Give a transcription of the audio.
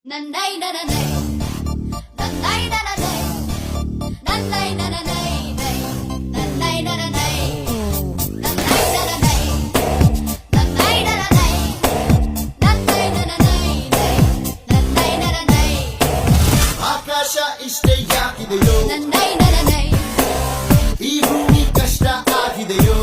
ನನ್ನೈ ನನನೈ ನನ್ನೈ ನನನೈ ನನ್ನೈ ನನನೈ ನನ್ನೈ ನನನೈ ನನ್ನೈ ನನನೈ ನನ್ನೈ ನನನೈ ನನ್ನೈ ನನನೈ ನನ್ನೈ ನನನೈ ಆಕಾಶ ಇಷ್ಟೇ ಯಾಕಿದೆಯೋ ನನ್ನೈ ನನನೈ ಈ ಭೂಮಿ ಕಷ್ಟ ಆಗಿದೆಯೋ